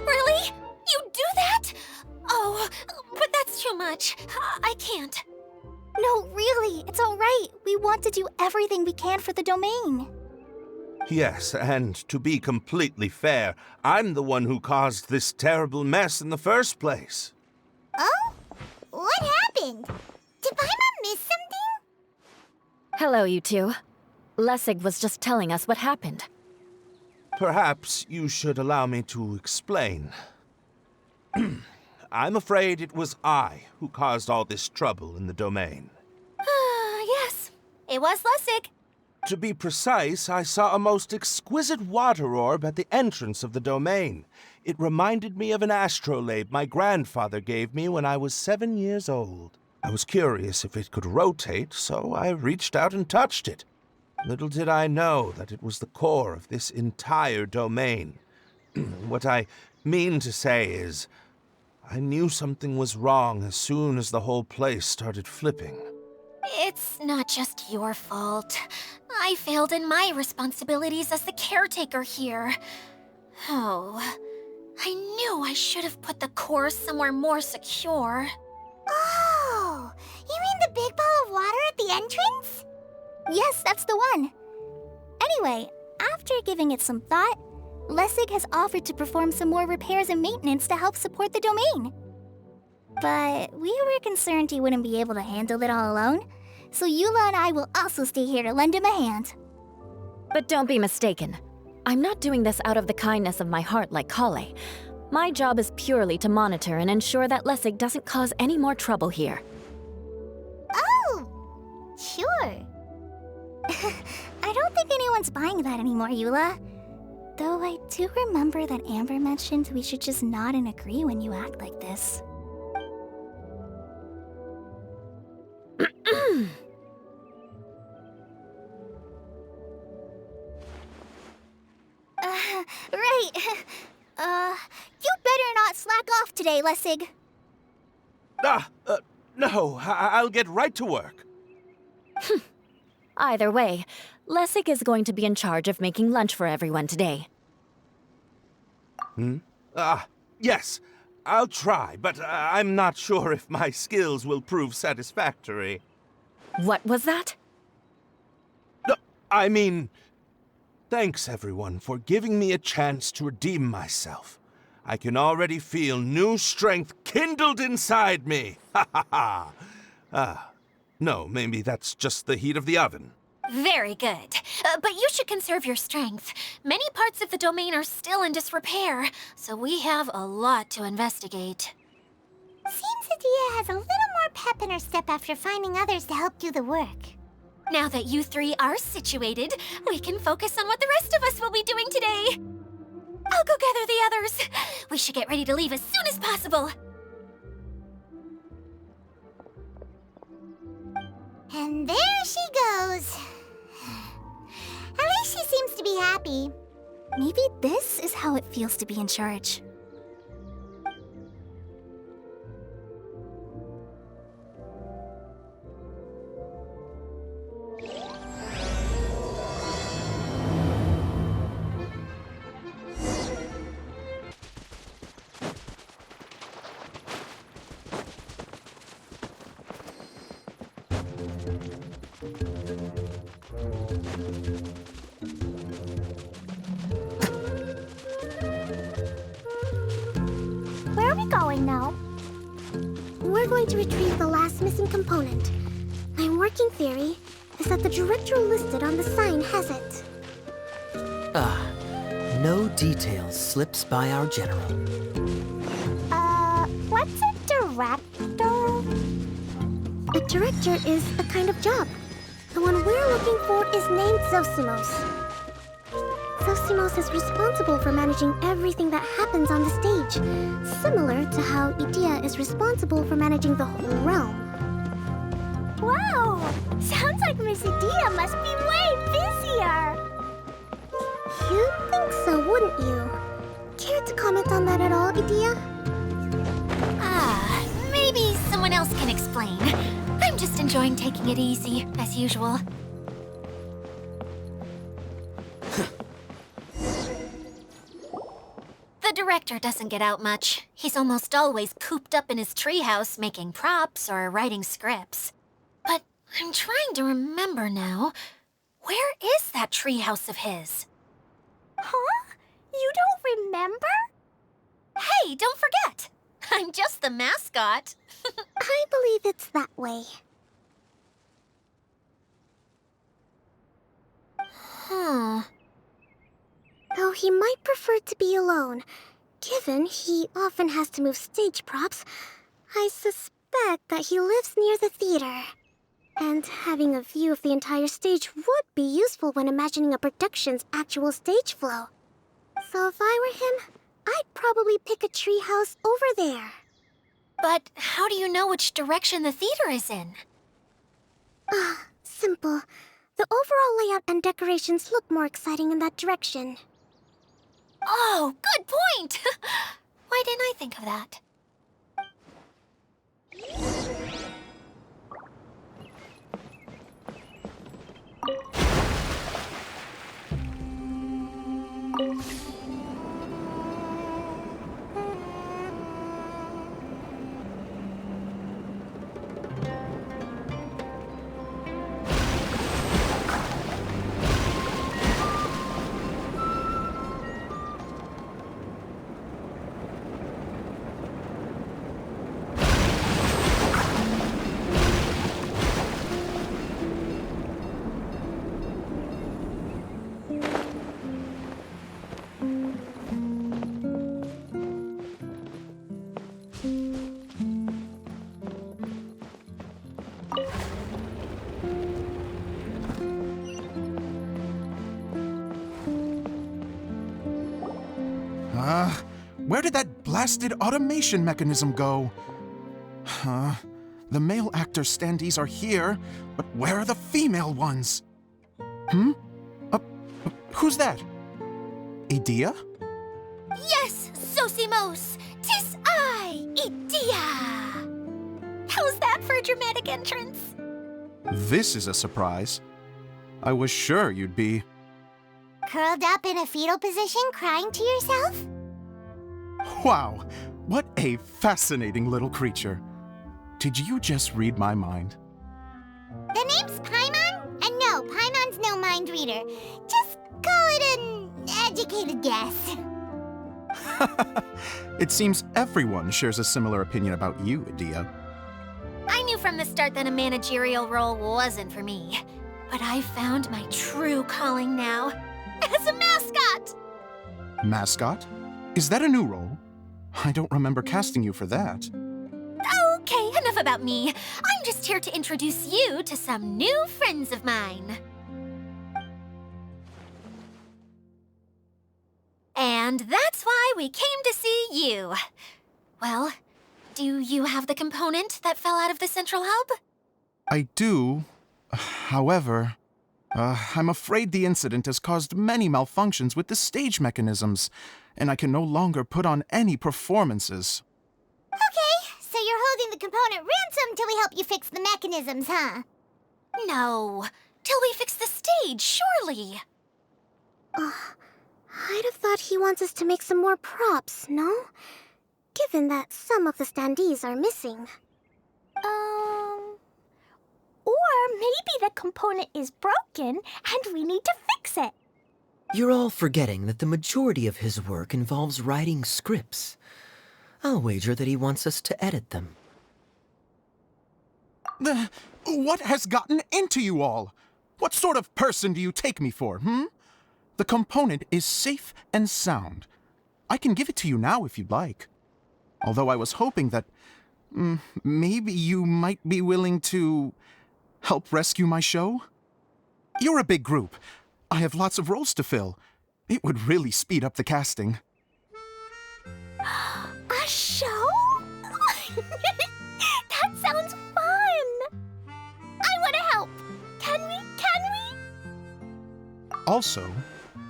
Really? You do that? Oh, but that's too much. I can't. No, really, it's all right. We want to do everything we can for the domain. Yes, and to be completely fair, I'm the one who caused this terrible mess in the first place. Oh? What happened? Did Paimon miss something? Hello, you two. Lessig was just telling us what happened. Perhaps you should allow me to explain. I'm afraid it was I who caused all this trouble in the domain. Yes, it was Lessig. To be precise, I saw a most exquisite water orb at the entrance of the domain. It reminded me of an astrolabe my grandfather gave me when I was 7 years old. I was curious if it could rotate, so I reached out and touched it. Little did I know that it was the core of this entire domain. What I mean to say is, I knew something was wrong as soon as the whole place started flipping. It's not just your fault. I failed in my responsibilities as the caretaker here. Oh, I knew I should have put the core somewhere more secure. Oh, you mean the big ball of water at the entrance? Yes, that's the one. Anyway, after giving it some thought, Lessig has offered to perform some more repairs and maintenance to help support the domain. But we were concerned he wouldn't be able to handle it all alone, so Eula and I will also stay here to lend him a hand. But don't be mistaken. I'm not doing this out of the kindness of my heart like Kale. My job is purely to monitor and ensure that Lessig doesn't cause any more trouble here. Oh, sure. I don't think anyone's buying that anymore, Eula. Though I do remember that Amber mentioned we should just nod and agree when you act like this. Right. You better not slack off today, Lessig. No, I'll get right to work. Either way, Lessig is going to be in charge of making lunch for everyone today. Yes, I'll try, but I'm not sure if my skills will prove satisfactory. What was that? No, I mean, thanks everyone for giving me a chance to redeem myself. I can already feel new strength kindled inside me. Ha ha ha. No, maybe that's just the heat of the oven. Very good. But you should conserve your strength. Many parts of the domain are still in disrepair, so we have a lot to investigate. Seems Adia has a little more pep in her step after finding others to help do the work. Now that you three are situated, we can focus on what the rest of us will be doing today. I'll go gather the others. We should get ready to leave as soon as possible. And there she goes. At least she seems to be happy. Maybe this is how it feels to be in charge. Where are we going now? We're going to retrieve the last missing component. My working theory is that the director listed on the sign has it. No details slips by our general. What's a director? A director is a kind of job. The one we're looking for is named Zosimos. Zosimos is responsible for managing everything that happens on the stage, similar to how Idia is responsible for managing the whole realm. Wow! Sounds like Miss Adia must be way busier! You'd think so, wouldn't you? Care to comment on that at all, Idia? Maybe someone else can explain. I'm just enjoying taking it easy, as usual. The director doesn't get out much. He's almost always cooped up in his treehouse making props or writing scripts. But I'm trying to remember now. Where is that treehouse of his? Huh? You don't remember? Hey, don't forget! I'm just the mascot. I believe it's that way. Huh. Though he might prefer to be alone, given he often has to move stage props, I suspect that he lives near the theater. And having a view of the entire stage would be useful when imagining a production's actual stage flow. So if I were him, I'd probably pick a treehouse over there. But how do you know which direction the theater is in? Simple. The overall layout and decorations look more exciting in that direction. Oh, good point! Why didn't I think of that? Where did that blasted automation mechanism go? The male actor standees are here, but where are the female ones? Who's that? Idea? Yes, Sosimos! 'Tis I, Idea! How's that for a dramatic entrance? This is a surprise. I was sure you'd be... Curled up in a fetal position, crying to yourself? Wow, what a fascinating little creature. Did you just read my mind? The name's Paimon? And no, Paimon's no mind reader. Just call it an educated guess. It seems everyone shares a similar opinion about you, Idea. I knew from the start that a managerial role wasn't for me. But I found my true calling now. As a mascot! Mascot? Is that a new role? I don't remember casting you for that. Okay, enough about me. I'm just here to introduce you to some new friends of mine. And that's why we came to see you. Well, do you have the component that fell out of the central hub? I do. However, I'm afraid the incident has caused many malfunctions with the stage mechanisms, and I can no longer put on any performances. Okay, so you're holding the component ransom till we help you fix the mechanisms, huh? No, till we fix the stage, surely. I'd have thought he wants us to make some more props, no? Given that some of the standees are missing. Or maybe the component is broken and we need to fix it. You're all forgetting that the majority of his work involves writing scripts. I'll wager that he wants us to edit them. What has gotten into you all? What sort of person do you take me for, The component is safe and sound. I can give it to you now if you'd like. Although I was hoping that maybe you might be willing to help rescue my show? You're a big group. I have lots of roles to fill. It would really speed up the casting. A show? That sounds fun! I want to help! Can we? Also,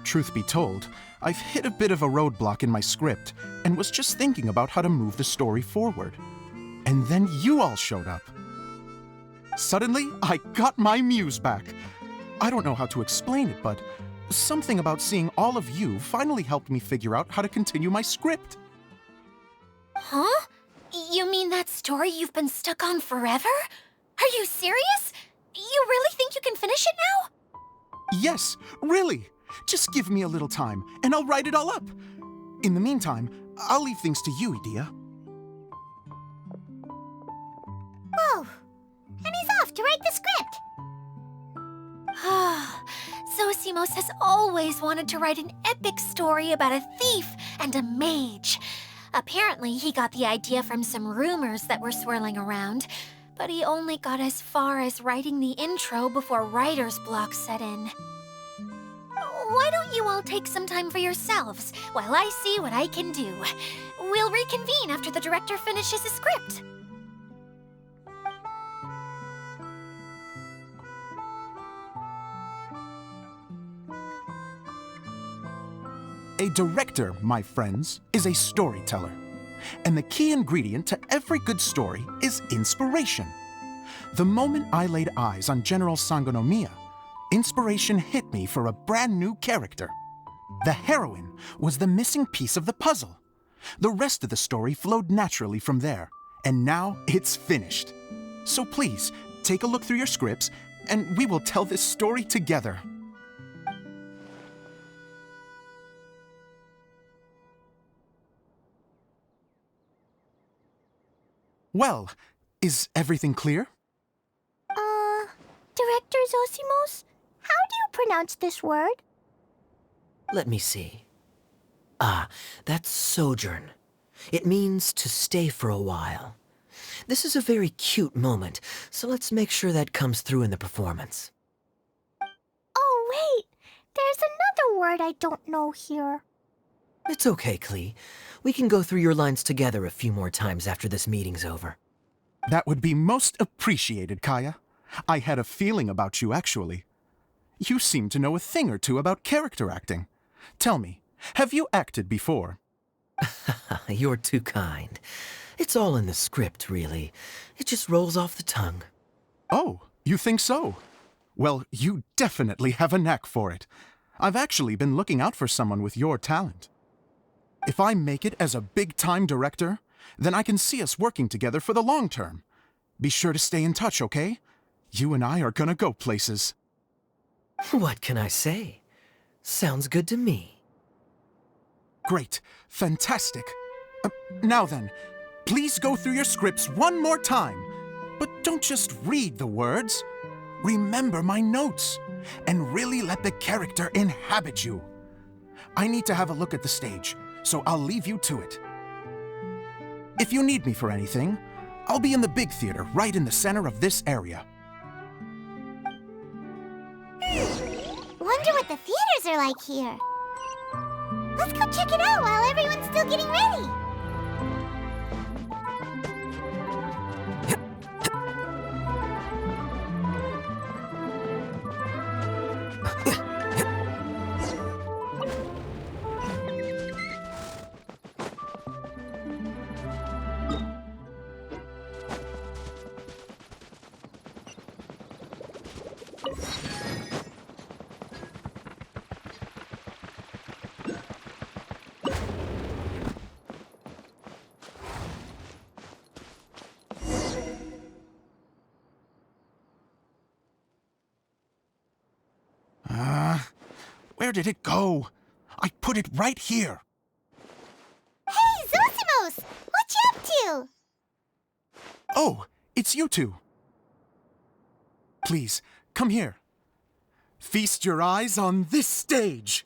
truth be told, I've hit a bit of a roadblock in my script and was just thinking about how to move the story forward. And then you all showed up. Suddenly, I got my muse back. I don't know how to explain it, but something about seeing all of you finally helped me figure out how to continue my script. Huh? You mean that story you've been stuck on forever? Are you serious? You really think you can finish it now? Yes, really. Just give me a little time, and I'll write it all up. In the meantime, I'll leave things to you, Edea. Whoa! And he's off to write the script. Zosimos has always wanted to write an epic story about a thief and a mage. Apparently, he got the idea from some rumors that were swirling around, but he only got as far as writing the intro before writer's block set in. Why don't you all take some time for yourselves while I see what I can do? We'll reconvene after the director finishes his script. A director, my friends, is a storyteller. And the key ingredient to every good story is inspiration. The moment I laid eyes on General Sangonomiya, inspiration hit me for a brand new character. The heroine was the missing piece of the puzzle. The rest of the story flowed naturally from there, and now it's finished. So please, take a look through your scripts, and we will tell this story together. Well, is everything clear? Director Zosimos, how do you pronounce this word? Let me see. That's sojourn. It means to stay for a while. This is a very cute moment, so let's make sure that comes through in the performance. Oh, wait! There's another word I don't know here. It's okay, Klee. We can go through your lines together a few more times after this meeting's over. That would be most appreciated, Kaya. I had a feeling about you, actually. You seem to know a thing or two about character acting. Tell me, have you acted before? You're too kind. It's all in the script, really. It just rolls off the tongue. Oh, you think so? Well, you definitely have a knack for it. I've actually been looking out for someone with your talent. If I make it as a big-time director, then I can see us working together for the long term. Be sure to stay in touch, okay? You and I are gonna go places. What can I say? Sounds good to me. Great. Fantastic. Now then, please go through your scripts one more time. But don't just read the words. Remember my notes, and really let the character inhabit you. I need to have a look at the stage, so I'll leave you to it. If you need me for anything, I'll be in the big theater right in the center of this area. Wonder what the theaters are like here. Let's go check it out while everyone's still getting ready. Where did it go? I put it right here. Hey, Zosimos! What you up to? Oh, it's you two. Please, come here. Feast your eyes on this stage.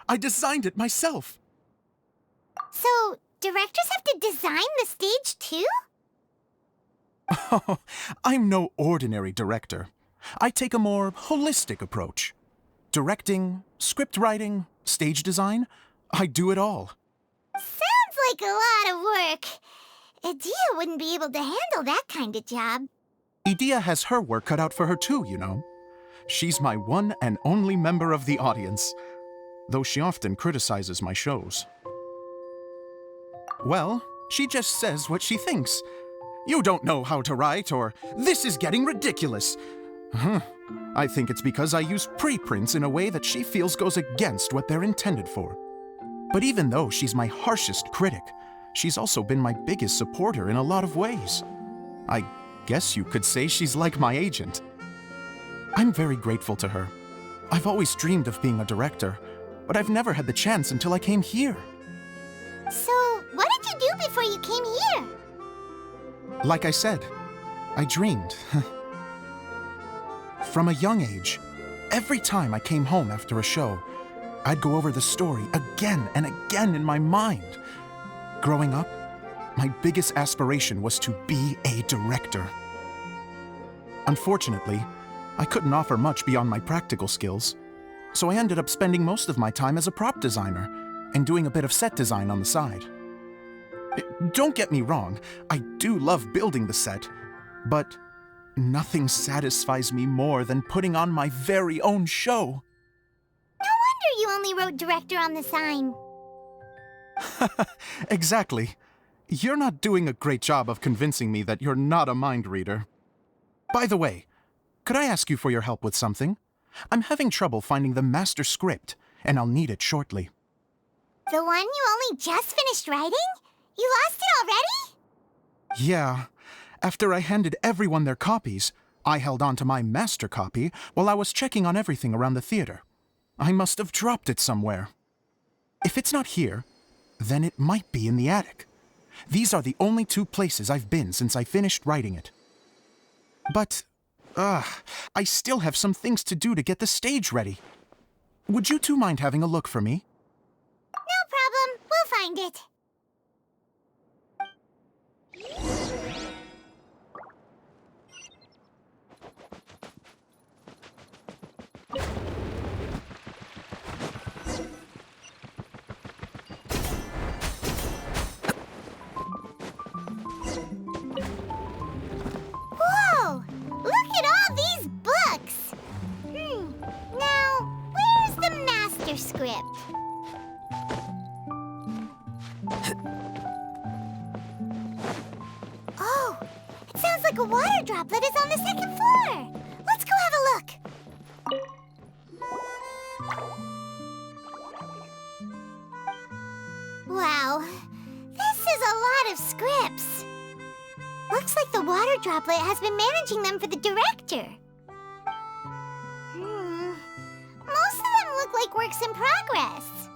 I designed it myself. So, directors have to design the stage too? Oh, I'm no ordinary director. I take a more holistic approach. Directing, script writing, stage design, I do it all. Sounds like a lot of work. Edea wouldn't be able to handle that kind of job. Edea has her work cut out for her too, you know. She's my one and only member of the audience, though she often criticizes my shows. Well, she just says what she thinks, You don't know how to write, or this is getting ridiculous. I think it's because I use preprints in a way that she feels goes against what they're intended for. But even though she's my harshest critic, she's also been my biggest supporter in a lot of ways. I guess you could say she's like my agent. I'm very grateful to her. I've always dreamed of being a director, but I've never had the chance until I came here. So, what did you do before you came here? Like I said, I dreamed. From a young age, every time I came home after a show, I'd go over the story again and again in my mind. Growing up, my biggest aspiration was to be a director. Unfortunately, I couldn't offer much beyond my practical skills, so I ended up spending most of my time as a prop designer and doing a bit of set design on the side. Don't get me wrong, I do love building the set, but nothing satisfies me more than putting on my very own show. No wonder you only wrote director on the sign. Exactly. You're not doing a great job of convincing me that you're not a mind reader. By the way, could I ask you for your help with something? I'm having trouble finding the master script, and I'll need it shortly. The one you only just finished writing? You lost it already? Yeah. After I handed everyone their copies, I held on to my master copy while I was checking on everything around the theater. I must have dropped it somewhere. If it's not here, then it might be in the attic. These are the only two places I've been since I finished writing it. But, I still have some things to do to get the stage ready. Would you two mind having a look for me? No problem. We'll find it. Whoa! Look at all these books! Now, where's the master script? Oh, it sounds like a water droplet is on the second floor. Let's go have a look. Wow, this is a lot of scripts. Looks like the water droplet has been managing them for the director. Most of them look like works in progress.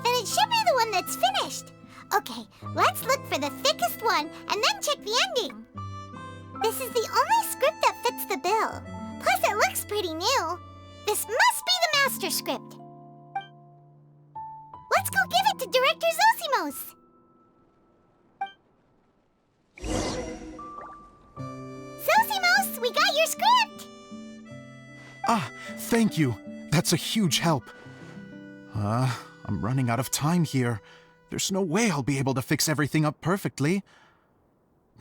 Then it should be the one that's finished. Okay, let's look for the thickest one and then check the ending. This is the only script that fits the bill. Plus, it looks pretty new. This must be the master script. Let's go give it to Director Zosimos. Zosimos, we got your script! Thank you. That's a huge help. I'm running out of time here. There's no way I'll be able to fix everything up perfectly.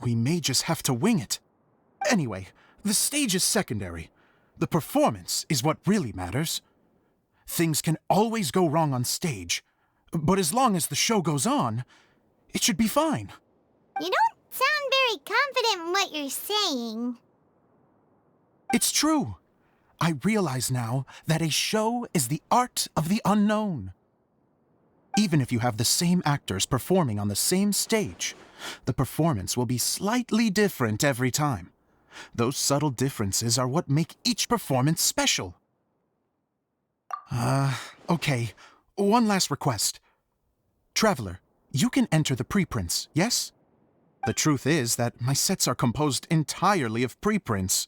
We may just have to wing it. Anyway, the stage is secondary. The performance is what really matters. Things can always go wrong on stage, but as long as the show goes on, it should be fine. You don't sound very confident in what you're saying. It's true. I realize now that a show is the art of the unknown. Even if you have the same actors performing on the same stage, the performance will be slightly different every time. Those subtle differences are what make each performance special. Okay. One last request. Traveler, you can enter the preprints, yes? The truth is that my sets are composed entirely of preprints.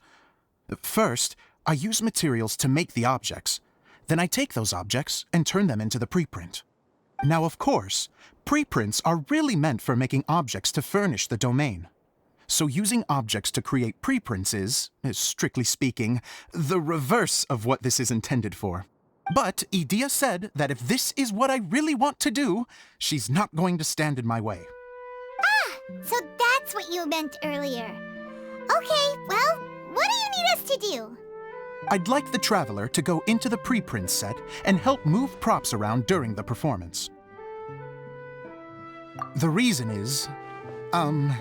First, I use materials to make the objects. Then I take those objects and turn them into the preprint. Now, of course, preprints are really meant for making objects to furnish the domain. So using objects to create preprints is, strictly speaking, the reverse of what this is intended for. But Edea said that if this is what I really want to do, she's not going to stand in my way. So that's what you meant earlier. Okay, well, what do you need us to do? I'd like the Traveler to go into the preprint set and help move props around during the performance. The reason is, Oh,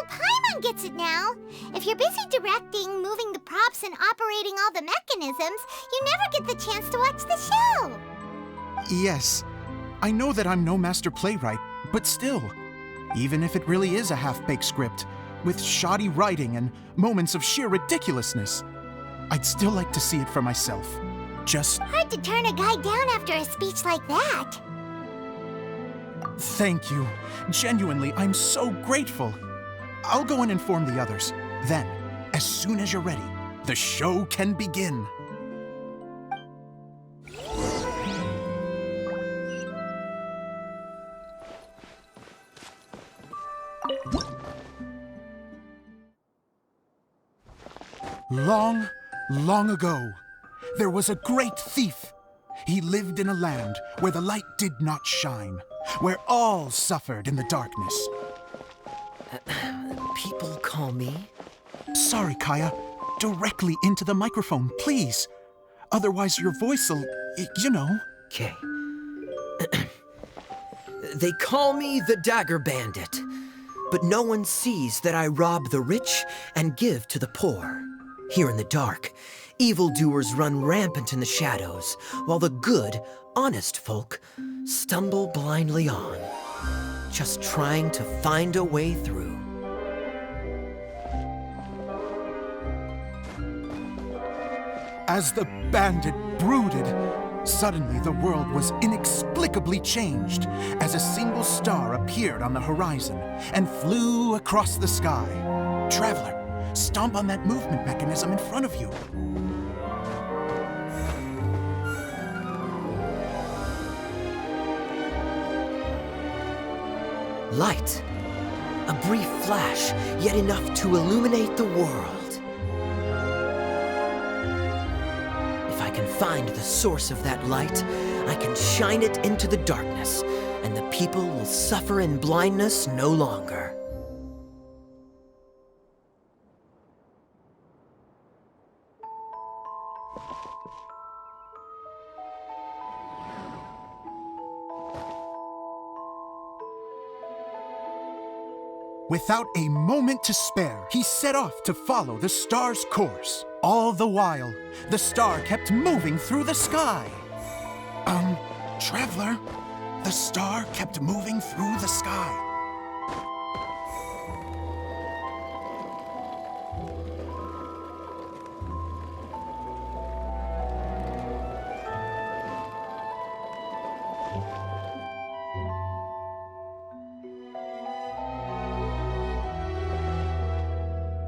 Paimon gets it now. If you're busy directing, moving the props, and operating all the mechanisms, you never get the chance to watch the show. Yes, I know that I'm no master playwright, but still, even if it really is a half-baked script, with shoddy writing and moments of sheer ridiculousness, I'd still like to see it for myself. Just Hard to turn a guy down after a speech like that. thank you. Genuinely, I'm so grateful. I'll go and inform the others. Then, as soon as you're ready, the show can begin. Long, long ago, there was a great thief. He lived in a land where the light did not shine, where all suffered in the darkness. People call me... Sorry, Kaya. Directly into the microphone, please. Otherwise your voice'll, you know. Okay. They call me the Dagger Bandit, but no one sees that I rob the rich and give to the poor. Here in the dark, evildoers run rampant in the shadows, while the good, honest folk stumble blindly on, just trying to find a way through. As the bandit brooded, suddenly the world was inexplicably changed as a single star appeared on the horizon and flew across the sky. Traveler, stomp on that movement mechanism in front of you. Light. A brief flash, yet enough to illuminate the world. If I can find the source of that light, I can shine it into the darkness, and the people will suffer in blindness no longer. Without a moment to spare, he set off to follow the star's course. All the while, the star kept moving through the sky. Traveler, the star kept moving through the sky.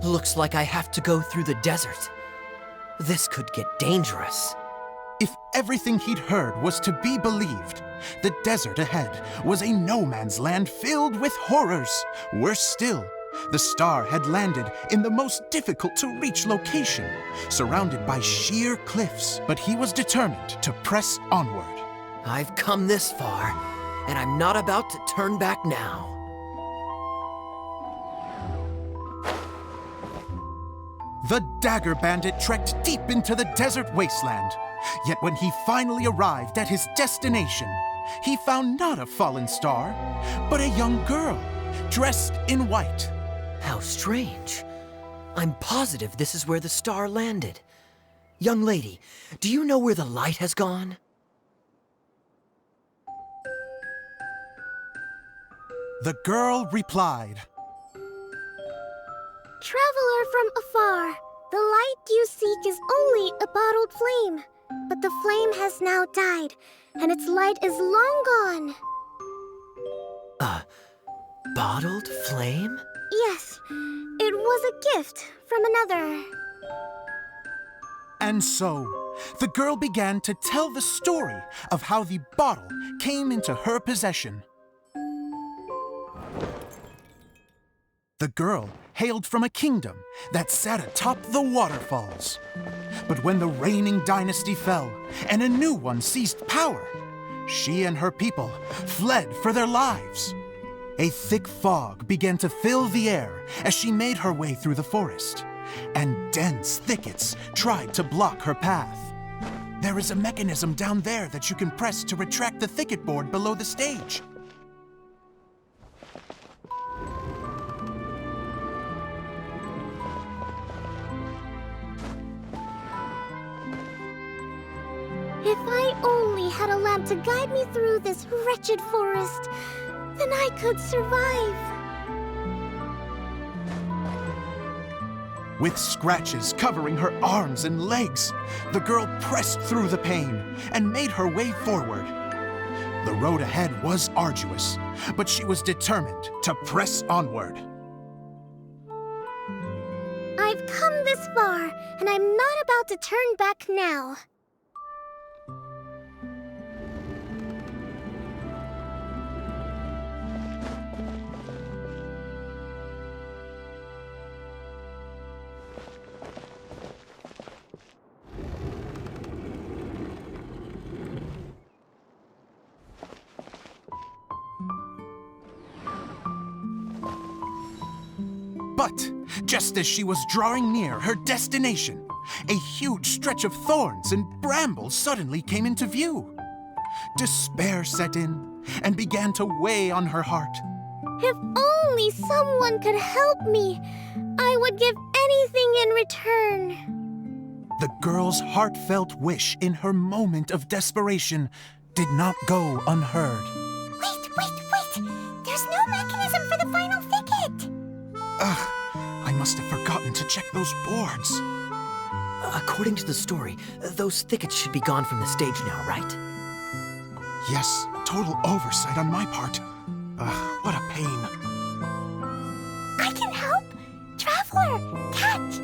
Looks like I have to go through the desert. This could get dangerous. If everything he'd heard was to be believed, the desert ahead was a no-man's land filled with horrors. Worse still, the star had landed in the most difficult-to-reach location, surrounded by sheer cliffs, but he was determined to press onward. I've come this far, and I'm not about to turn back now. The Dagger Bandit trekked deep into the desert wasteland. Yet when he finally arrived at his destination, he found not a fallen star, but a young girl, dressed in white. How strange. I'm positive this is where the star landed. Young lady, do you know where the light has gone? The girl replied, Traveler from afar, the light you seek is only a bottled flame. But the flame has now died, and its light is long gone. A bottled flame? Yes, it was a gift from another. And so, the girl began to tell the story of how the bottle came into her possession. The girl hailed from a kingdom that sat atop the waterfalls. But when the reigning dynasty fell and a new one seized power, she and her people fled for their lives. A thick fog began to fill the air as she made her way through the forest, and dense thickets tried to block her path. There is a mechanism down there that you can press to retract the thicket board below the stage. If I only had a lamp to guide me through this wretched forest, then I could survive. With scratches covering her arms and legs, the girl pressed through the pain and made her way forward. The road ahead was arduous, but she was determined to press onward. I've come this far, and I'm not about to turn back now. But just as she was drawing near her destination, a huge stretch of thorns and brambles suddenly came into view. Despair set in and began to weigh on her heart. If only someone could help me, I would give anything in return. The girl's heartfelt wish in her moment of desperation did not go unheard. Wait! There's no mechanism for the final thicket! Ugh, I must have forgotten to check those boards. According to the story, those thickets should be gone from the stage now, right? Yes, total oversight on my part. What a pain. I can help! Traveler, catch!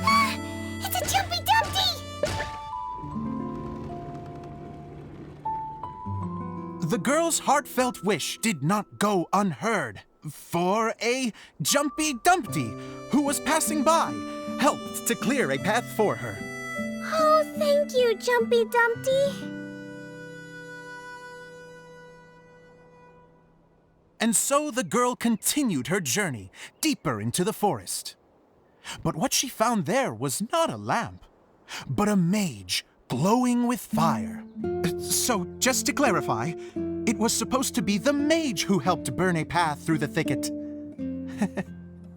Ah, it's a Jumpy Dumpty! The girl's heartfelt wish did not go unheard, for a Jumpy Dumpty, who was passing by, helped to clear a path for her. Oh, thank you, Jumpy Dumpty. And so the girl continued her journey deeper into the forest. But what she found there was not a lamp, but a mage glowing with fire. So, just to clarify, it was supposed to be the mage who helped burn a path through the thicket.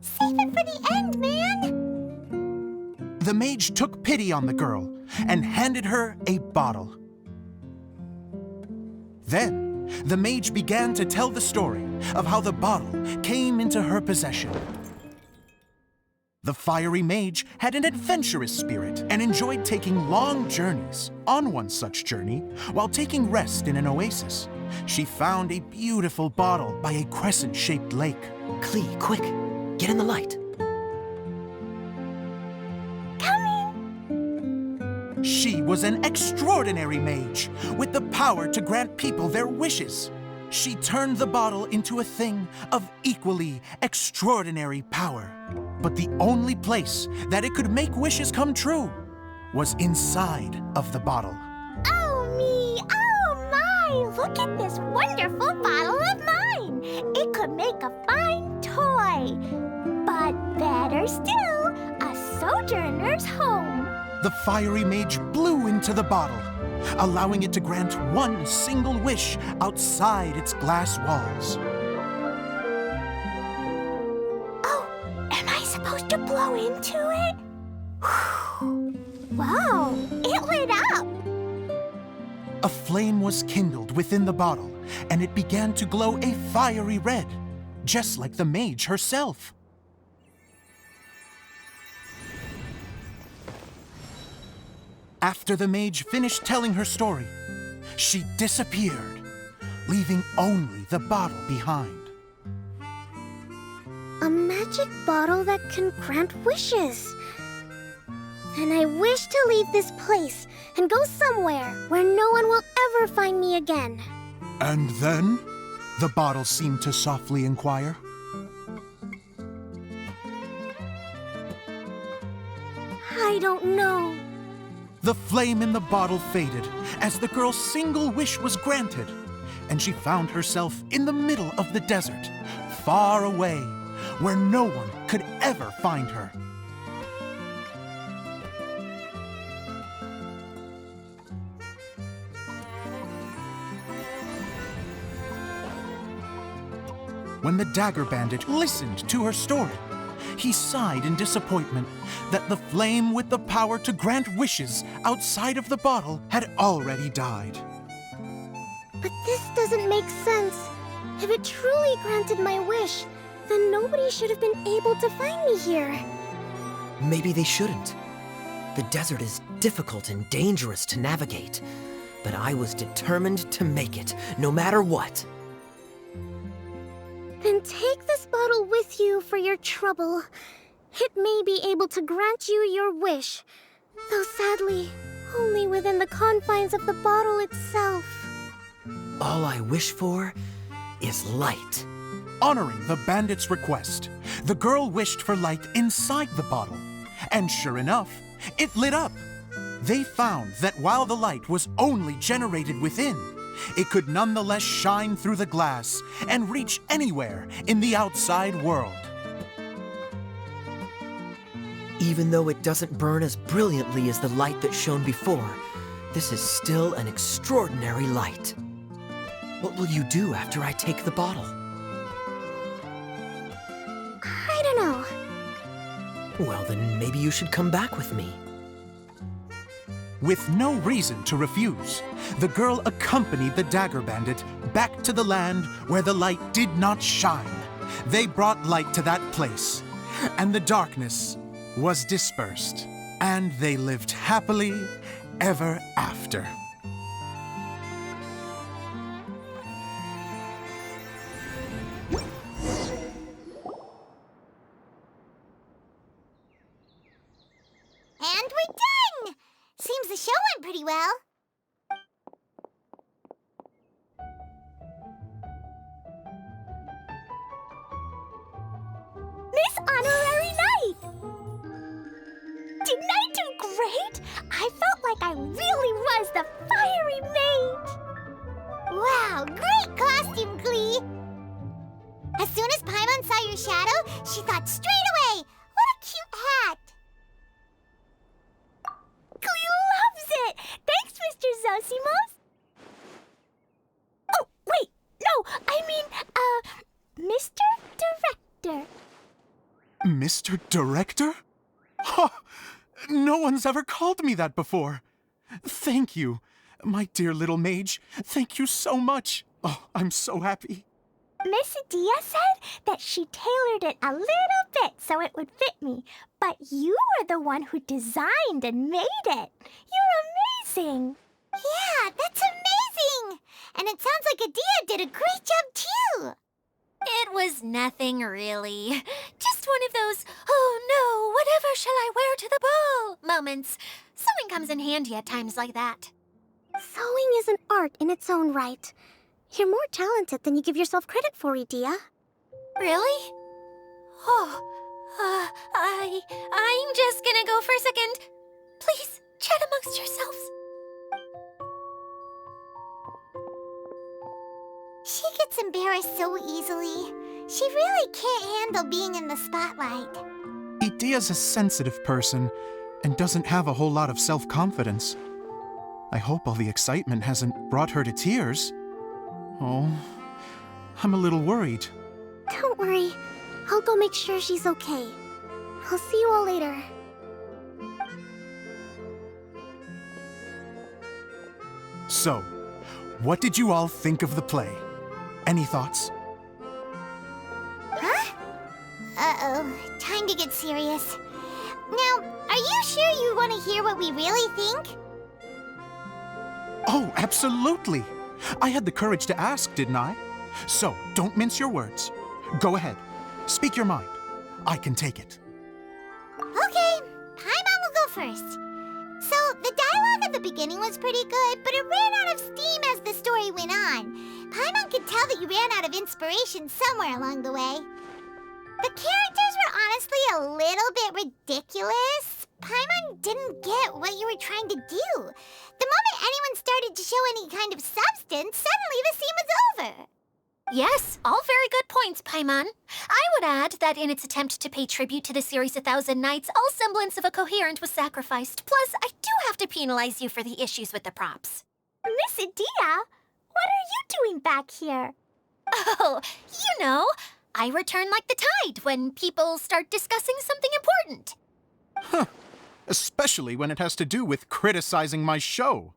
Save it for the end, man! The mage took pity on the girl and handed her a bottle. Then, the mage began to tell the story of how the bottle came into her possession. The fiery mage had an adventurous spirit and enjoyed taking long journeys. On one such journey, while taking rest in an oasis, she found a beautiful bottle by a crescent-shaped lake. Klee, quick! Get in the light! She was an extraordinary mage, with the power to grant people their wishes. She turned the bottle into a thing of equally extraordinary power. But the only place that it could make wishes come true was inside of the bottle. Oh me! Oh my! Look at this wonderful bottle of mine! It could make a fine toy! But better still, a sojourner's home! The fiery mage blew into the bottle, allowing it to grant one single wish outside its glass walls. Oh, am I supposed to blow into it? Wow, it lit up! A flame was kindled within the bottle, and it began to glow a fiery red, just like the mage herself. After the mage finished telling her story, she disappeared, leaving only the bottle behind. A magic bottle that can grant wishes. Then I wish to leave this place and go somewhere where no one will ever find me again. And then? The bottle seemed to softly inquire. I don't know. The flame in the bottle faded as the girl's single wish was granted, and she found herself in the middle of the desert, far away, where no one could ever find her. when the Dagger Bandit listened to her story. He sighed in disappointment that the flame with the power to grant wishes outside of the bottle had already died. But this doesn't make sense. If it truly granted my wish, then nobody should have been able to find me here. Maybe they shouldn't. The desert is difficult and dangerous to navigate, but I was determined to make it, no matter what. Then take this bottle with you for your trouble. It may be able to grant you your wish, though sadly, only within the confines of the bottle itself. All I wish for is light. Honoring the bandit's request, the girl wished for light inside the bottle. And sure enough, it lit up. They found that while the light was only generated within, it could nonetheless shine through the glass and reach anywhere in the outside world. Even though it doesn't burn as brilliantly as the light that shone before, this is still an extraordinary light. What will you do after I take the bottle? I don't know. Well, then maybe you should come back with me. With no reason to refuse, the girl accompanied the Dagger Bandit back to the land where the light did not shine. They brought light to that place, and the darkness was dispersed, and they lived happily ever after. And we're done! Seems the show went pretty well. Miss Honorary Knight! Didn't I do great? I felt like I really was the fiery mage! Wow, great costume, Glee! As soon as Paimon saw your shadow, she thought straight away, what a cute hat! Glee loves it! Thanks, Mr. Zosimos! Oh, wait, no, I mean, Mr. Director. Mr. Director? Ha! No one's ever called me that before. Thank you, my dear little mage. Thank you so much. Oh, I'm so happy. Miss Adia said that she tailored it a little bit so it would fit me, but you were the one who designed and made it. You're amazing. Yeah, that's amazing! And it sounds like Adia did a great job, too! It was nothing really. Just one of those, oh no, whatever shall I wear to the ball moments. Sewing comes in handy at times like that. Sewing is an art in its own right. You're more talented than you give yourself credit for, Adia. Really? Oh, I'm just gonna go for a second. Please, chat amongst yourselves. She gets embarrassed so easily. She really can't handle being in the spotlight. Adia's a sensitive person and doesn't have a whole lot of self-confidence. I hope all the excitement hasn't brought her to tears. Oh, I'm a little worried. Don't worry. I'll go make sure she's okay. I'll see you all later. So, what did you all think of the play? Any thoughts? Huh? Uh-oh, time to get serious. Now, are you sure you want to hear what we really think? Oh, absolutely! I had the courage to ask, didn't I? So, don't mince your words. Go ahead. Speak your mind. I can take it. Okay, Paimon will go first. So, the dialogue at the beginning was pretty good, but it ran out of steam as the story went on. Paimon could tell that you ran out of inspiration somewhere along the way. The characters were honestly a little bit ridiculous. Paimon didn't get what you were trying to do. The moment anyone started to show any kind of substance, suddenly the scene was over. Yes, all very good points, Paimon. I would add that in its attempt to pay tribute to the series 1,000 Nights, all semblance of a coherent was sacrificed. Plus, I do have to penalize you for the issues with the props. Miss Adia, what are you doing back here? Oh, you know, I return like the tide when people start discussing something important. Huh. Especially when it has to do with criticizing my show.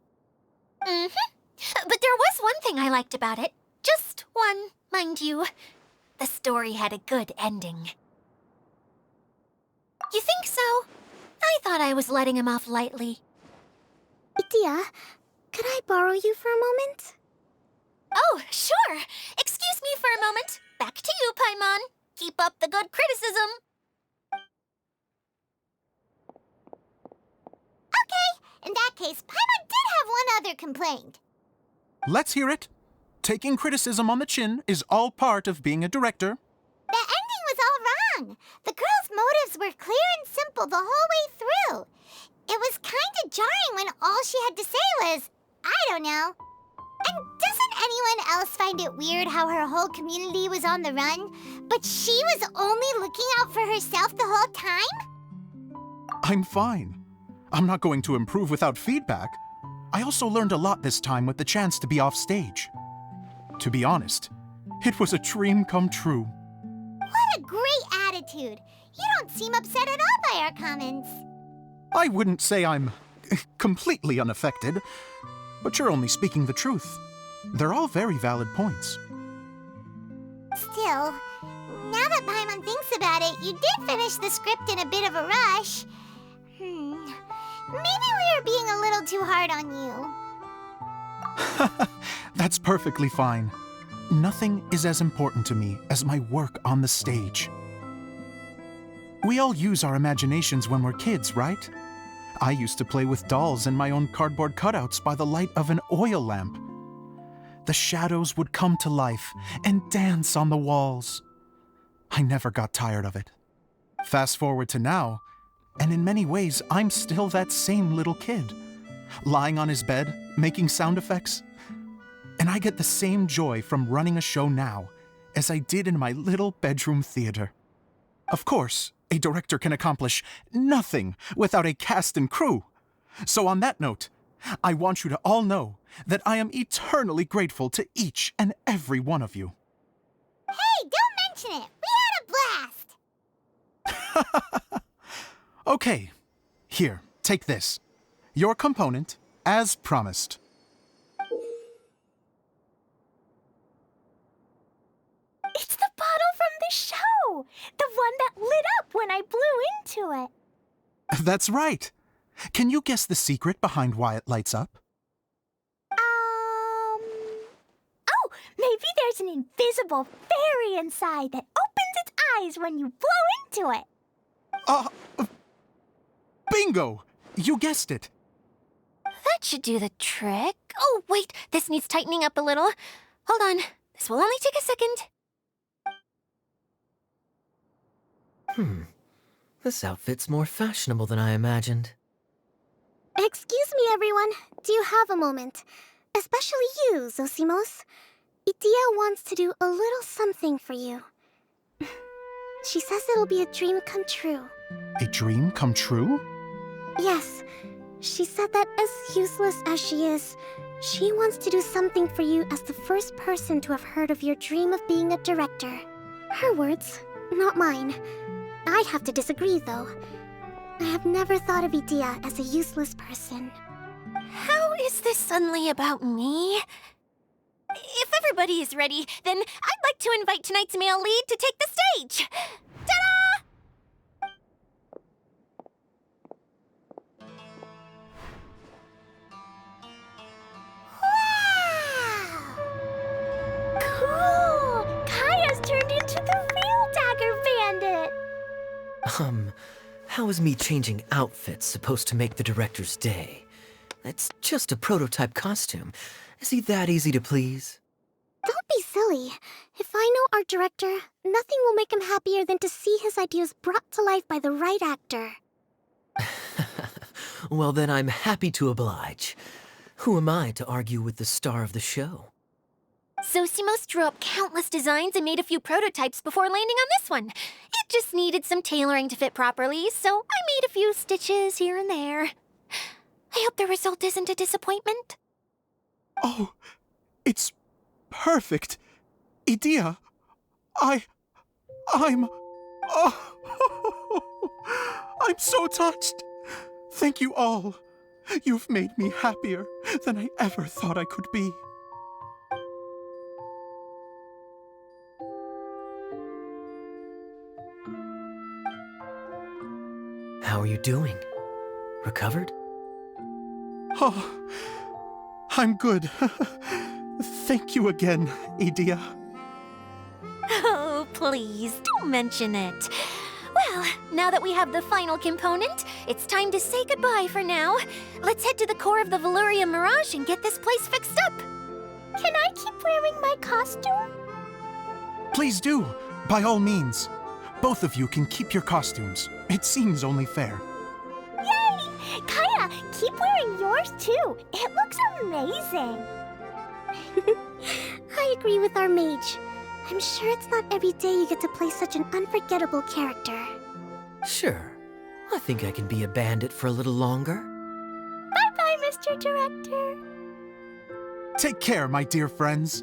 But there was one thing I liked about it. Just one, mind you. The story had a good ending. You think so? I thought I was letting him off lightly. Itia, could I borrow you for a moment? Oh, sure. Excuse me for a moment. Back to you, Paimon. Keep up the good criticism. Okay, in that case, Paimon did have one other complaint. Let's hear it. Taking criticism on the chin is all part of being a director. The ending was all wrong. The girl's motives were clear and simple the whole way through. It was kinda jarring when all she had to say was, I don't know. And doesn't anyone else find it weird how her whole community was on the run, but she was only looking out for herself the whole time? I'm fine. I'm not going to improve without feedback. I also learned a lot this time with the chance to be off stage. To be honest, it was a dream come true. What a great attitude. You don't seem upset at all by our comments. I wouldn't say I'm completely unaffected, but you're only speaking the truth. They're all very valid points. Still, now that Paimon thinks about it, you did finish the script in a bit of a rush. Maybe we were being a little too hard on you. That's perfectly fine. Nothing is as important to me as my work on the stage. We all use our imaginations when we're kids, right? I used to play with dolls and my own cardboard cutouts by the light of an oil lamp. The shadows would come to life and dance on the walls. I never got tired of it. Fast forward to now, and in many ways, I'm still that same little kid, lying on his bed, making sound effects. And I get the same joy from running a show now as I did in my little bedroom theater. Of course, a director can accomplish nothing without a cast and crew. So on that note, I want you to all know that I am eternally grateful to each and every one of you. Hey, don't mention it. We had a blast. Okay, here, take this. Your component, as promised. It's the bottle from the show. The one that lit up when I blew into it. That's right. Can you guess the secret behind why it lights up? Oh, maybe there's an invisible fairy inside that opens its eyes when you blow into it. Bingo! You guessed it. That should do the trick. Oh, wait, this needs tightening up a little. Hold on, this will only take a second. This outfit's more fashionable than I imagined. Excuse me, everyone. Do you have a moment? Especially you, Zosimos. Itia wants to do a little something for you. She says it'll be a dream come true. A dream come true? Yes. She said that as useless as she is, she wants to do something for you as the first person to have heard of your dream of being a director. Her words, not mine. I have to disagree, though. I have never thought of Itia as a useless person. How is this suddenly about me? If everybody is ready, then I'd like to invite tonight's male lead to take the stage. Ta-da! Wow! Cool! Kaya's turned into the real Dagger Bandit! How is me changing outfits supposed to make the director's day? It's just a prototype costume. Is he that easy to please? Don't be silly. If I know our director, nothing will make him happier than to see his ideas brought to life by the right actor. Well, then I'm happy to oblige. Who am I to argue with the star of the show? Zosimos drew up countless designs and made a few prototypes before landing on this one. It just needed some tailoring to fit properly, so I made a few stitches here and there. I hope the result isn't a disappointment. Oh, it's perfect. Idea, I'm... Oh, I'm so touched. Thank you all. You've made me happier than I ever thought I could be. How are you doing? Recovered? Oh, I'm good. Thank you again, Idea. Oh, please, don't mention it. Well, now that we have the final component, it's time to say goodbye for now. Let's head to the core of the Valyria Mirage and get this place fixed up. Can I keep wearing my costume? Please do, by all means. Both of you can keep your costumes. It seems only fair. Yay! Kaya, keep wearing yours too. It looks amazing. I agree with our mage. I'm sure it's not every day you get to play such an unforgettable character. Sure. I think I can be a bandit for a little longer. Bye-bye, Mr. Director. Take care, my dear friends.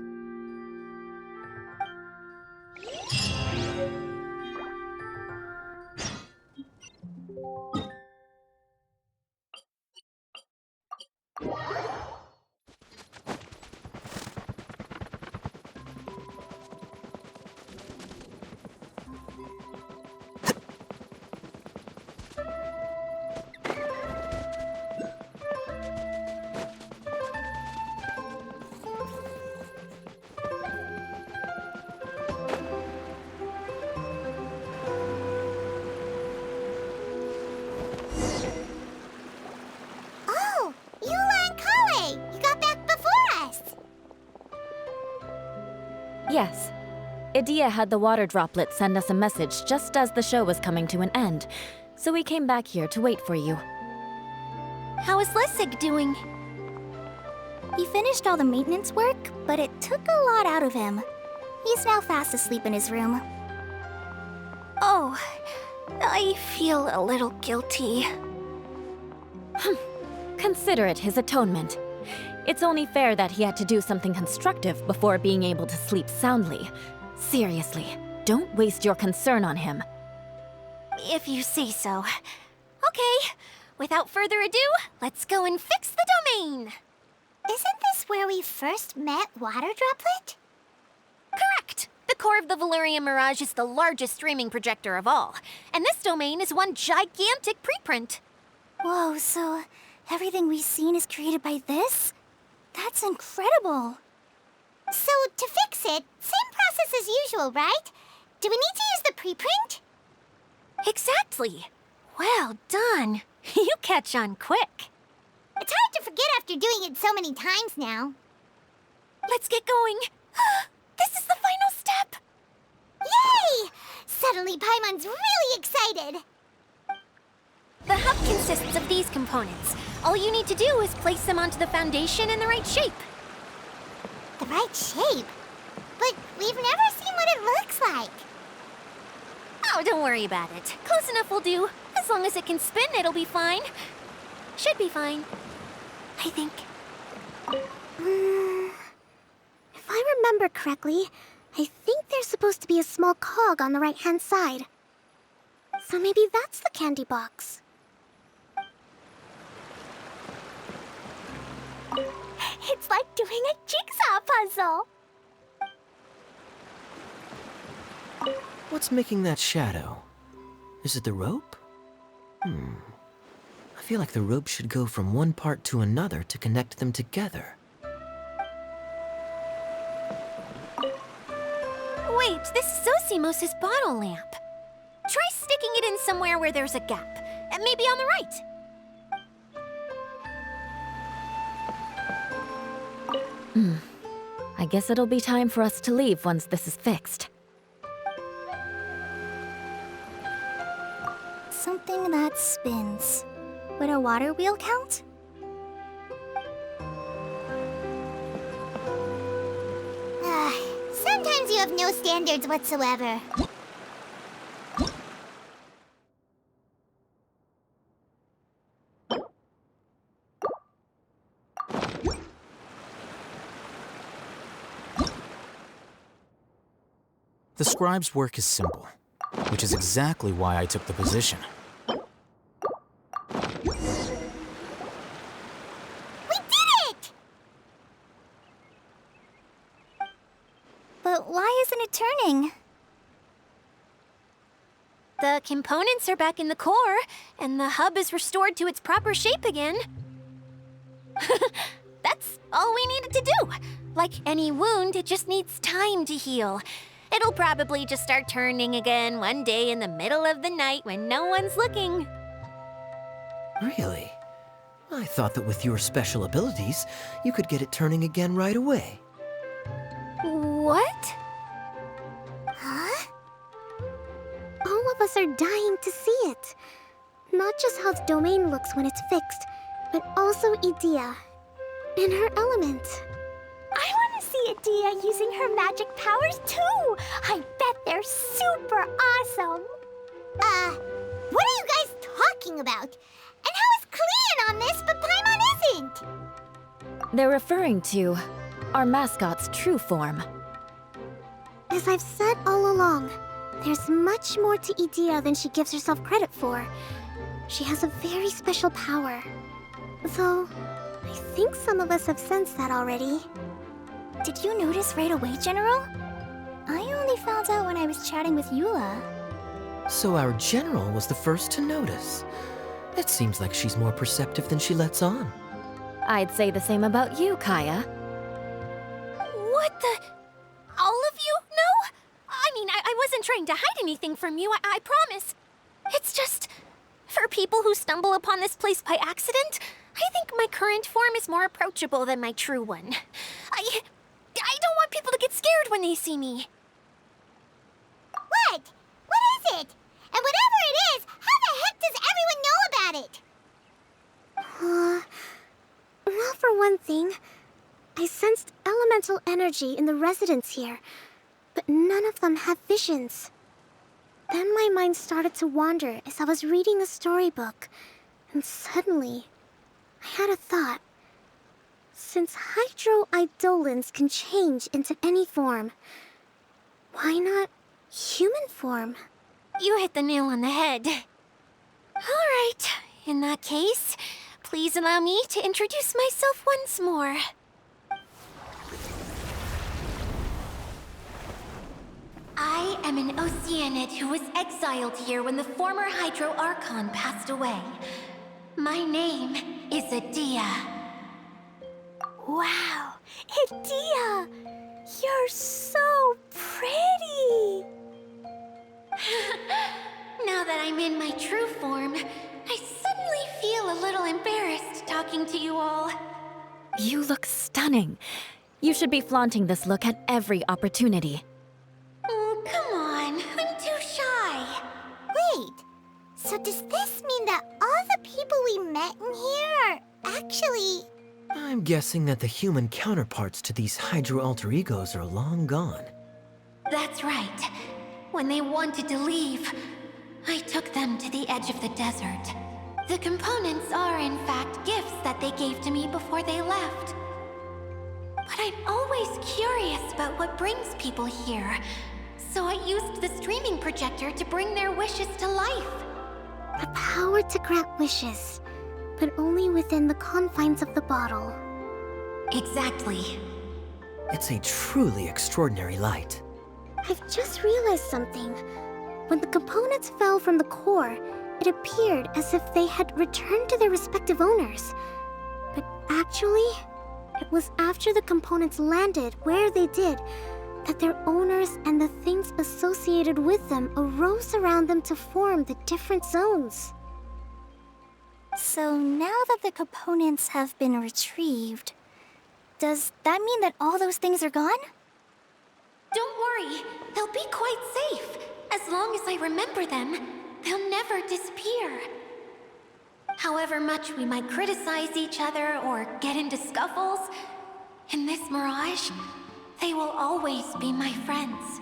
Oh, Eula and Kale! You got back before us! Yes. Idea had the water droplet send us a message just as the show was coming to an end, so we came back here to wait for you. How is Lessig doing? He finished all the maintenance work, but it took a lot out of him. He's now fast asleep in his room. Oh, I feel a little guilty. Consider it his atonement. It's only fair that he had to do something constructive before being able to sleep soundly. Seriously, don't waste your concern on him. If you say so. Okay, without further ado, let's go and fix the domain. Isn't this where we first met Water Droplet? Correct. The core of the Valyria Mirage is the largest streaming projector of all, and this domain is one gigantic preprint. Whoa, so everything we've seen is created by this? That's incredible. So, to fix it, same process as usual, right? Do we need to use the preprint? Exactly. Well done. You catch on quick. It's hard to forget after doing it so many times now. Let's get going. This is the final step. Yay! Suddenly Paimon's really excited. The hub consists of these components. All you need to do is place them onto the foundation in the right shape. The right shape? But we've never seen what it looks like. Oh, don't worry about it. Close enough will do. As long as it can spin, it'll be fine. Should be fine. I think. If I remember correctly, I think there's supposed to be a small cog on the right-hand side. So maybe that's the candy box. It's like doing a jigsaw puzzle. What's making that shadow? Is it the rope? I feel like the rope should go from one part to another to connect them together. Wait, this is Zosimos' bottle lamp. Try sticking it in somewhere where there's a gap. And maybe on the right. I guess it'll be time for us to leave once this is fixed. Something that spins. Would a water wheel count? Sometimes you have no standards whatsoever. The scribe's work is simple, which is exactly why I took the position. We did it! But why isn't it turning? The components are back in the core, and the hub is restored to its proper shape again. That's all we needed to do. Like any wound, it just needs time to heal. It'll probably just start turning again one day in the middle of the night when no one's looking. Really? I thought that with your special abilities, you could get it turning again right away. What? Huh? All of us are dying to see it. Not just how the domain looks when it's fixed, but also Idea. In her element. I want to see Adia using her magic powers too! I bet they're super awesome! What are you guys talking about? And how is Clean on this but Paimon isn't? They're referring to our mascot's true form. As I've said all along, there's much more to Idea than she gives herself credit for. She has a very special power. Though, I think some of us have sensed that already. Did you notice right away, General? I only found out when I was chatting with Eula. So our general was the first to notice. It seems like she's more perceptive than she lets on. I'd say the same about you, Kaya. What the? All of you? No? I mean, I wasn't trying to hide anything from you, I promise. It's just, for people who stumble upon this place by accident, I think my current form is more approachable than my true one. I don't want people to get scared when they see me. What? What is it? And whatever it is, how the heck does everyone know about it? Well, for one thing, I sensed elemental energy in the residents here, but none of them have visions. Then my mind started to wander as I was reading a storybook, and suddenly, I had a thought. Since hydroidolins can change into any form, why not human form? You hit the nail on the head. All right, in that case, please allow me to introduce myself once more. I am an Oceanid who was exiled here when the former Hydro Archon passed away. My name is Adia. Wow, Adia! You're so pretty! Now that I'm in my true form, I suddenly feel a little embarrassed talking to you all. You look stunning. You should be flaunting this look at every opportunity. Oh, come on. I'm too shy. Wait, so does this mean that all the people we met in here are actually... I'm guessing that the human counterparts to these hydro alter egos are long gone. That's right. When they wanted to leave, I took them to the edge of the desert. The components are, in fact, gifts that they gave to me before they left. But I'm always curious about what brings people here, so I used the streaming projector to bring their wishes to life. The power to grant wishes, but only within the confines of the bottle. Exactly. It's a truly extraordinary light. I've just realized something. When the components fell from the core, it appeared as if they had returned to their respective owners. But actually, it was after the components landed where they did that their owners and the things associated with them arose around them to form the different zones. So now that the components have been retrieved, does that mean that all those things are gone? Don't worry, they'll be quite safe. As long as I remember them, they'll never disappear. However much we might criticize each other or get into scuffles, in this mirage, they will always be my friends.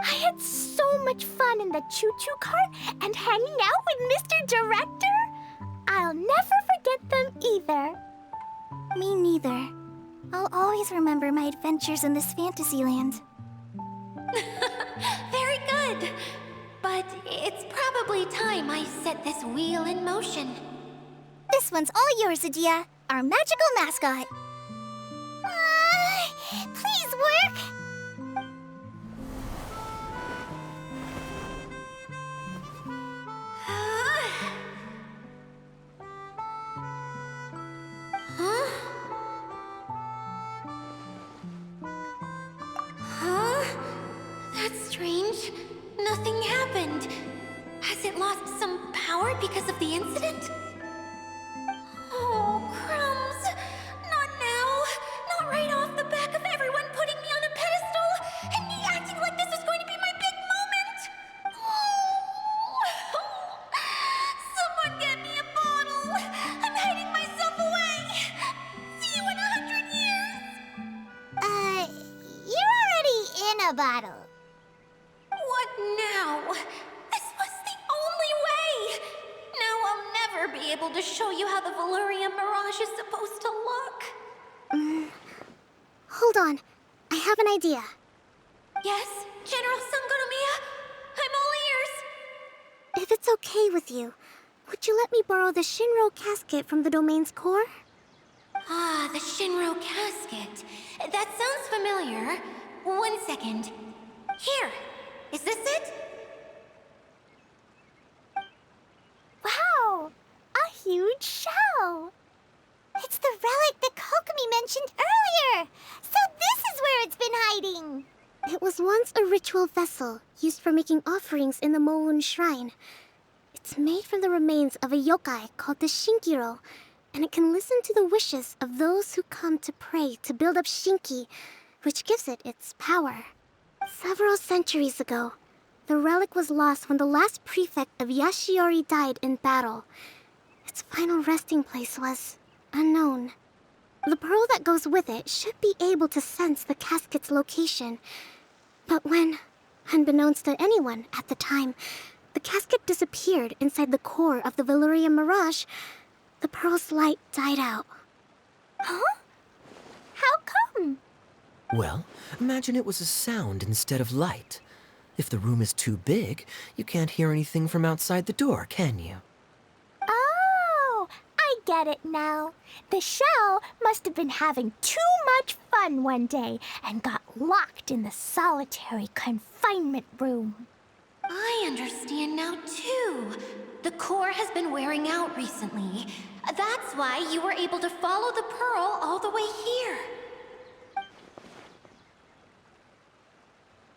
I had so much fun in the choo-choo cart and hanging out with Mr. Director. I'll never forget them either. Me neither. I'll always remember my adventures in this fantasy land. But it's probably time I set this wheel in motion. This one's all yours, Adia, our magical mascot. Please work! Huh? Huh? That's strange. Nothing happened. Has it lost some power because of the incident? Oh, crumbs. Not now. Not right off the back of everyone putting me on a pedestal and me acting like this is going to be my big moment. Oh. Someone get me a bottle. I'm hiding myself away. See you in 100 years. You're already in a bottle. What now? This was the only way. Now I'll never be able to show you how the Veluria Mirage is supposed to look. Hold on. I have an idea. Yes, General Sangonomiya? I'm all ears. If it's okay with you, would you let me borrow the Shinro casket from the domain's core? Ah, the Shinro casket. That sounds familiar. 1 second. Here. Is this it? Wow! A huge shell! It's the relic that Kokomi mentioned earlier! So this is where it's been hiding! It was once a ritual vessel used for making offerings in the Moon Shrine. It's made from the remains of a yokai called the Shinkiro, and it can listen to the wishes of those who come to pray to build up Shinki, which gives it its power. Several centuries ago, the relic was lost when the last prefect of Yashiori died in battle. Its final resting place was unknown. The pearl that goes with it should be able to sense the casket's location. But when, unbeknownst to anyone at the time, the casket disappeared inside the core of the Veluria Mirage, the pearl's light died out. Huh? How come? Well, imagine it was a sound instead of light. If the room is too big, you can't hear anything from outside the door, can you? Oh, I get it now. The shell must have been having too much fun one day and got locked in the solitary confinement room. I understand now, too. The core has been wearing out recently. That's why you were able to follow the pearl all the way here.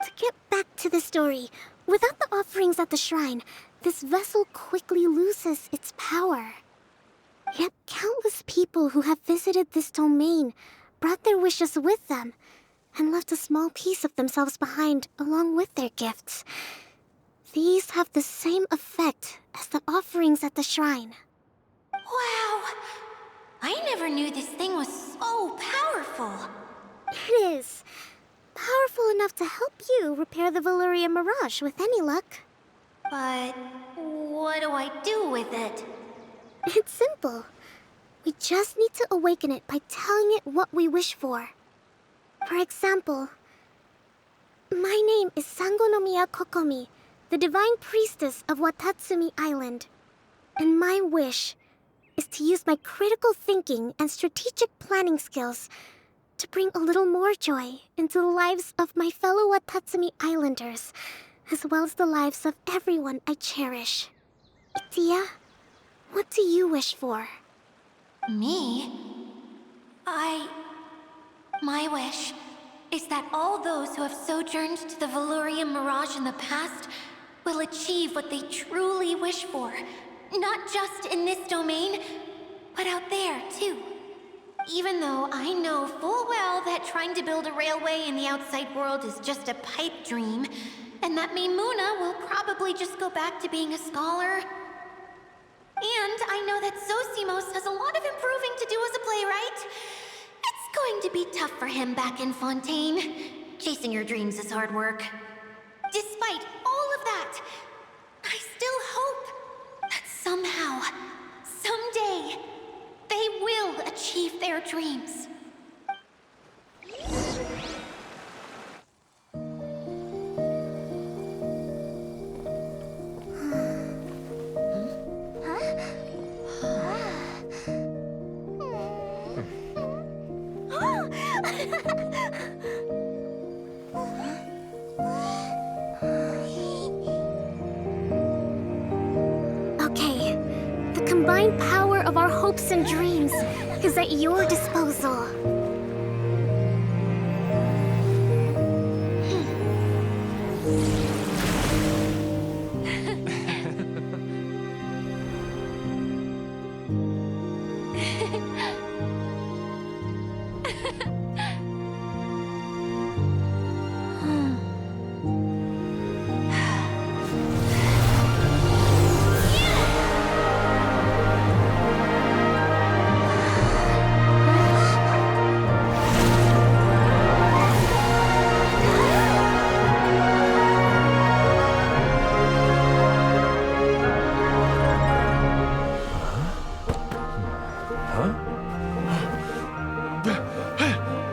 To get back to the story, without the offerings at the shrine, this vessel quickly loses its power. Yet countless people who have visited this domain brought their wishes with them and left a small piece of themselves behind along with their gifts. These have the same effect as the offerings at the shrine. Wow! I never knew this thing was so powerful. It is. Powerful enough to help you repair the Veluria Mirage with any luck. But what do I do with it? It's simple. We just need to awaken it by telling it what we wish for. For example, my name is Sangonomiya Kokomi, the divine priestess of Watatsumi Island. And my wish is to use my critical thinking and strategic planning skills to bring a little more joy into the lives of my fellow Watatsumi Islanders, as well as the lives of everyone I cherish. Itia, what do you wish for? Me? My wish is that all those who have sojourned to the Veluria Mirage in the past will achieve what they truly wish for. Not just in this domain, but out there, too. Even though I know full well that trying to build a railway in the outside world is just a pipe dream, and that Mimuna will probably just go back to being a scholar. And I know that Zosimos has a lot of improving to do as a playwright. It's going to be tough for him back in Fontaine. Chasing your dreams is hard work. Despite all of that, I still hope that somehow, someday, they will achieve their dreams. Okay, the combined power of our hopes and dreams is at your disposal.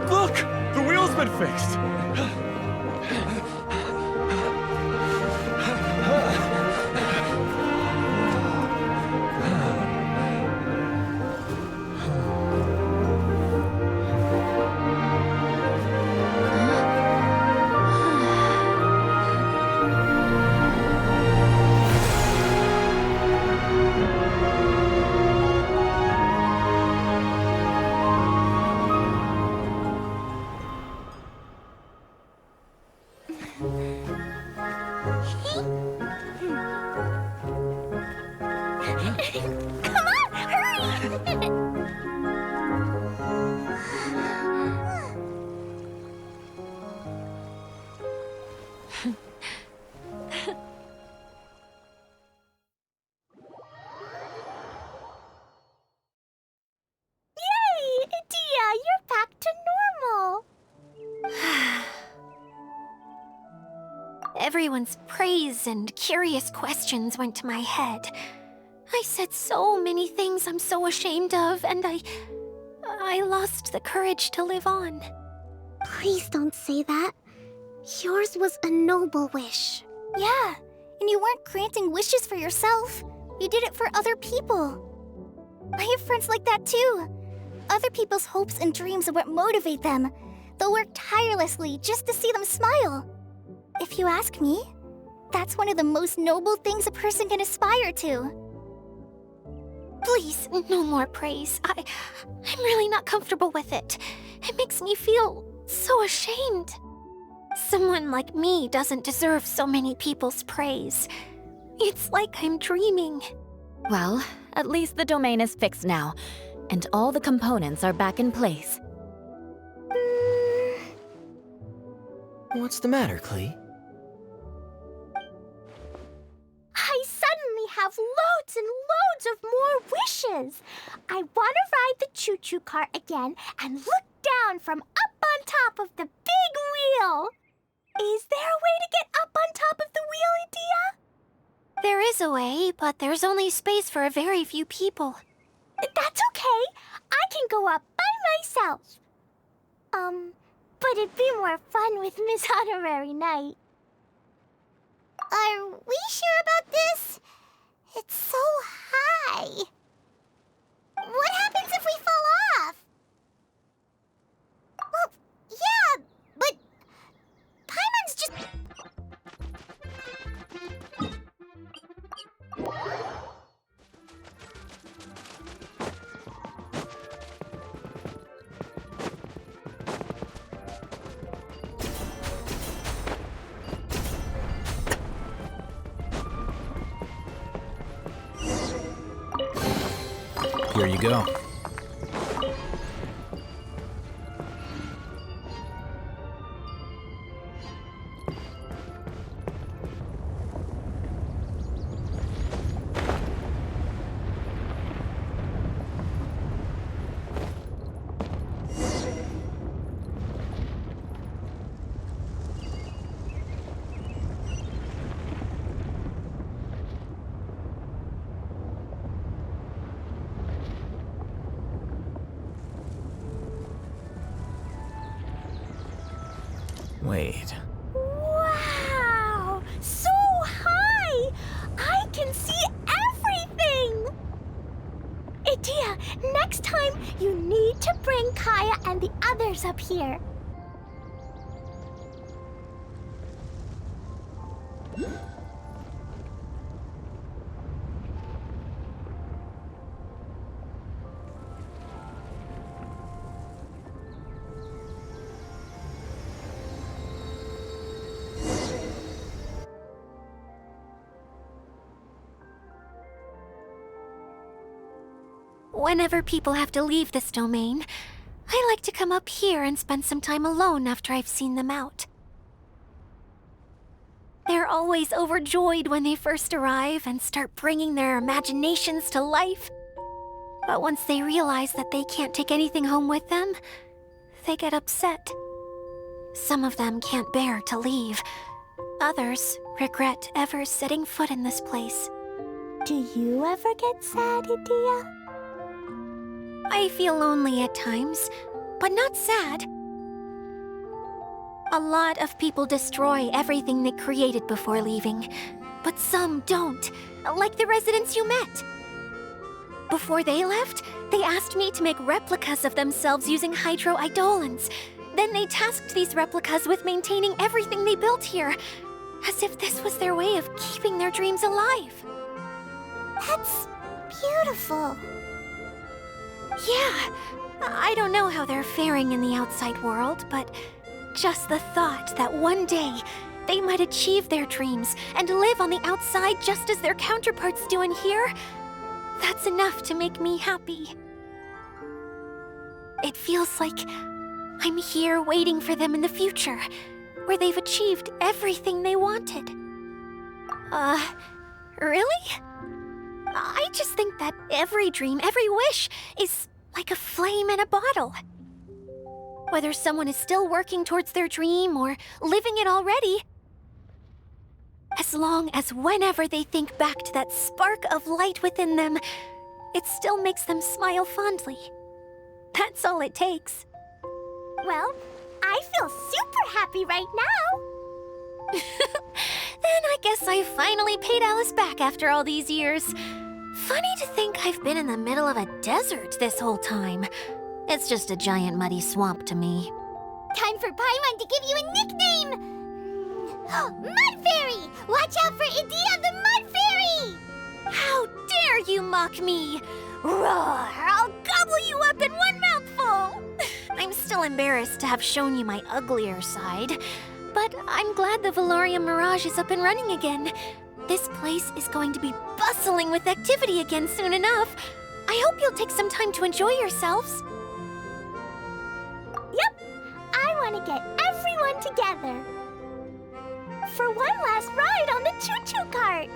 Look! The wheel's been fixed! Come on, hurry! Yay! Dia, you're back to normal! Everyone's praise and curious questions went to my head. I said so many things I'm so ashamed of, and I lost the courage to live on. Please don't say that. Yours was a noble wish. Yeah, and you weren't granting wishes for yourself. You did it for other people. I have friends like that too. Other people's hopes and dreams are what motivate them. They'll work tirelessly just to see them smile. If you ask me, that's one of the most noble things a person can aspire to. Please, no more praise. I'm really not comfortable with it. It makes me feel so ashamed. Someone like me doesn't deserve so many people's praise. It's like I'm dreaming. Well, at least the domain is fixed now, and all the components are back in place. What's the matter, Klee? I suddenly have loads and loads of more wishes. I want to ride the choo-choo cart again and look down from up on top of the big wheel. Is there a way to get up on top of the wheel, Dia? There is a way, but there's only space for a very few people. That's okay. I can go up by myself. But it'd be more fun with Miss Honorary Knight. Are we sure about this? It's so high. What happens if we fall off? Well, yeah, but Paimon's just... Here you go. Wait. Wow! So high! I can see everything! Idia, next time you need to bring Kaya and the others up here. Whenever people have to leave this domain, I like to come up here and spend some time alone after I've seen them out. They're always overjoyed when they first arrive and start bringing their imaginations to life. But once they realize that they can't take anything home with them, they get upset. Some of them can't bear to leave. Others regret ever setting foot in this place. Do you ever get sad, Idia? I feel lonely at times, but not sad. A lot of people destroy everything they created before leaving, but some don't, like the residents you met. Before they left, they asked me to make replicas of themselves using hydro-eidolons. Then they tasked these replicas with maintaining everything they built here, as if this was their way of keeping their dreams alive. That's beautiful. Yeah, I don't know how they're faring in the outside world, but just the thought that one day they might achieve their dreams and live on the outside just as their counterparts do in here, that's enough to make me happy. It feels like I'm here waiting for them in the future, where they've achieved everything they wanted. Really? I just think that every dream, every wish, is like a flame in a bottle. Whether someone is still working towards their dream or living it already, as long as whenever they think back to that spark of light within them, it still makes them smile fondly. That's all it takes. Well, I feel super happy right now. Then I guess I finally paid Alice back after all these years. Funny to think I've been in the middle of a desert this whole time. It's just a giant muddy swamp to me. Time for Paimon to give you a nickname! Mud Fairy! Watch out for Idia the Mud Fairy! How dare you mock me! Roar! I'll gobble you up in one mouthful! I'm still embarrassed to have shown you my uglier side, but I'm glad the Valorium Mirage is up and running again. This place is going to be bustling with activity again soon enough. I hope you'll take some time to enjoy yourselves. Yep, I want to get everyone together. For one last ride on the choo-choo cart.